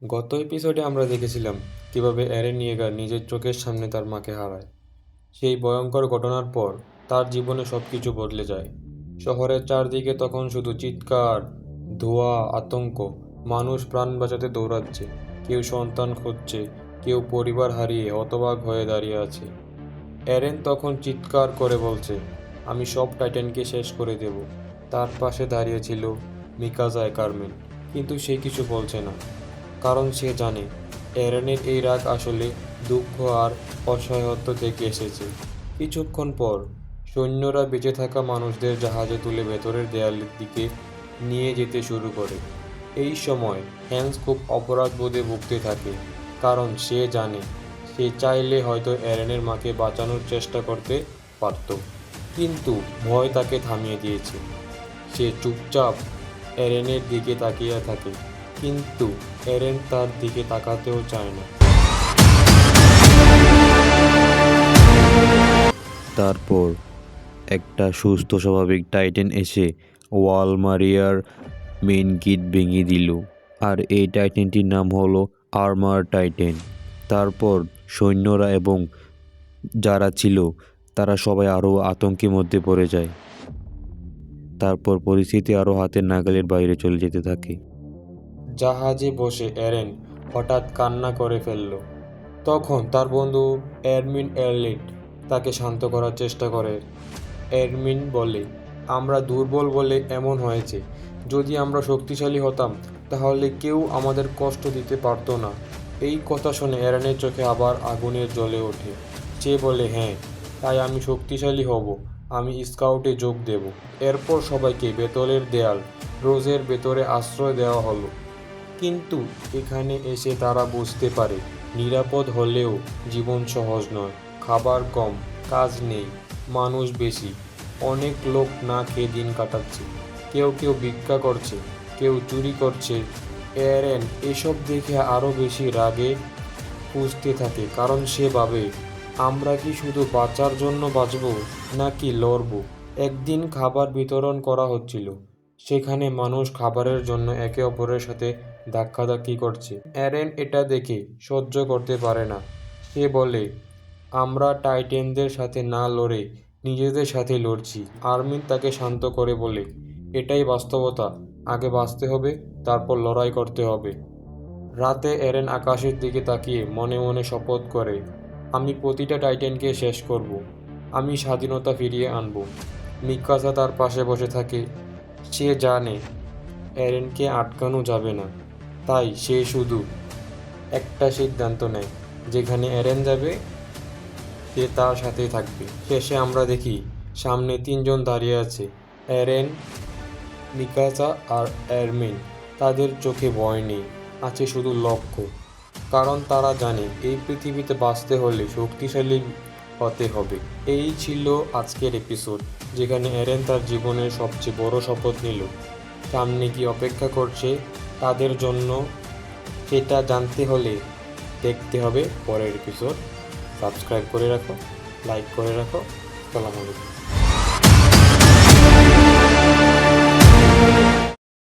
গত এপিসোডে আমরা দেখেছিলাম কিভাবে এরেন ইয়েগার নিজের চোখের সামনে তার মাকে হারায়। সেই ভয়ঙ্কর ঘটনার পর তার জীবনে সবকিছু বদলে যায়। শহরের চারদিকে তখন শুধু চিৎকার, ধোঁয়া, আতঙ্ক। মানুষ প্রাণ বাঁচাতে দৌড়াচ্ছে, কেউ সন্তান খুঁজছে, কেউ পরিবার হারিয়ে হতবাক হয়ে দাঁড়িয়ে আছে। এরেন তখন চিৎকার করে বলছে, আমি সব টাইটানকে শেষ করে দেব। তার পাশে দাঁড়িয়ে ছিল মিকাজা কার্মেন, কিন্তু সে কিছু বলছে না, কারণ সে জানে এরেনের এই রাগ আসলে দুঃখ আর অসহায়ত্ব থেকে এসেছে। কিছুক্ষণ পর সৈন্যরা বেঁচে থাকা মানুষদের জাহাজে তুলে ভেতরের দেয়ালের দিকে নিয়ে যেতে শুরু করে। এই সময় হ্যান্স খুব অপরাধবোধে ভুগতে থাকে, কারণ সে জানে সে চাইলে হয়তো এরেনের মাকে বাঁচানোর চেষ্টা করতে পারত, কিন্তু ভয় তাকে থামিয়ে দিয়েছে। সে চুপচাপ এরেনের দিকে তাকিয়ে থাকে, কিন্তু এরেন তার দিকে তাকাতেও চায় না। তারপর একটা সুস্থ স্বাভাবিক টাইটেন এসে ওয়ালমারিয়ার মেইন গেট ভেঙে দিল, আর এই টাইটেনটির নাম হলো আর্মার টাইটেন। তারপর সৈন্যরা এবং যারা ছিল তারা সবাই আরও আতঙ্কের মধ্যে পড়ে যায়। তারপর পরিস্থিতি আরও হাতের নাগালের বাইরে চলে যেতে থাকে। জাহাজে বসে এরেন হঠাৎ কান্না করে ফেলল। তখন তার বন্ধু এরমিন এরলিট তাকে শান্ত করার চেষ্টা করে। এরমিন বলে, আমরা দুর্বল বলে এমন হয়েছে। যদি আমরা শক্তিশালী হতাম তাহলে কেউ আমাদের কষ্ট দিতে পারতো না। এই কথা শুনে এরেনের চোখে আবার আগুনের জ্বলে ওঠে। সে বলে, হ্যাঁ, তাই আমি শক্তিশালী হব, আমি স্কাউটে যোগ দেব। এরপর সবাইকে বেতলের দেয়াল রোজের ভেতরে আশ্রয় দেওয়া হলো। কিন্তু এখানে এসে তারা বুঝতে পারে নিরাপদ হলেও জীবন সহজ নয়। খাবার কম, কাজ নেই, মানুষ বেশি। অনেক লোক না খেয়ে দিন কাটাচ্ছে, কেউ কেউ ভিক্ষা করছে, কেউ চুরি করছে। এরেন এসব দেখে আরও বেশি রাগে খুঁজতে থাকে, কারণ সে ভাবে, আমরা কি শুধু বাঁচার জন্য বাঁচব নাকি লড়ব? একদিন খাবার বিতরণ করা হচ্ছিল, সেখানে মানুষ খাবারের জন্য একে অপরের সাথে ধাক্কাধাক্কি করছে। এরেন এটা দেখে সহ্য করতে পারে না। সে বলে, আমরা টাইটেনদের সাথে না লড়ে নিজেদের সাথে লড়ছি। আর্মিন তাকে শান্ত করে বলে, এটাই বাস্তবতা, আগে বাঁচতে হবে, তারপর লড়াই করতে হবে। রাতে এরেন আকাশের দিকে তাকিয়ে মনে মনে শপথ করে, আমি প্রতিটা টাইটেনকে শেষ করব, আমি স্বাধীনতা ফিরিয়ে আনব। মিকাসা তার পাশে বসে থাকে। সে জানে এরেনকে আটকানো যাবে না, তাই সে শুধু একটা সিদ্ধান্ত নেয়, যেখানে এরেন যাবে সে তার সাথেই থাকবে। শেষে আমরা দেখি সামনে তিনজন দাঁড়িয়ে আছে, এরেন, মিকাসা আর এরমিন। তাদের চোখে ভয় নেই, আছে শুধু লক্ষ্য, কারণ তারা জানে এই পৃথিবীতে বাঁচতে হলে শক্তিশালী হতে হবে। এই ছিল আজকের এপিসোড, যেখানে এরেন তার জীবনের সবচেয়ে বড় শপথ নিল। সামনে কি অপেক্ষা করছে তাদের জন্য সেটা জানতে হলে দেখতে হবে পরের এপিসোড। সাবস্ক্রাইব করে রাখো, লাইক করে রাখো। আসসালামু আলাইকুম।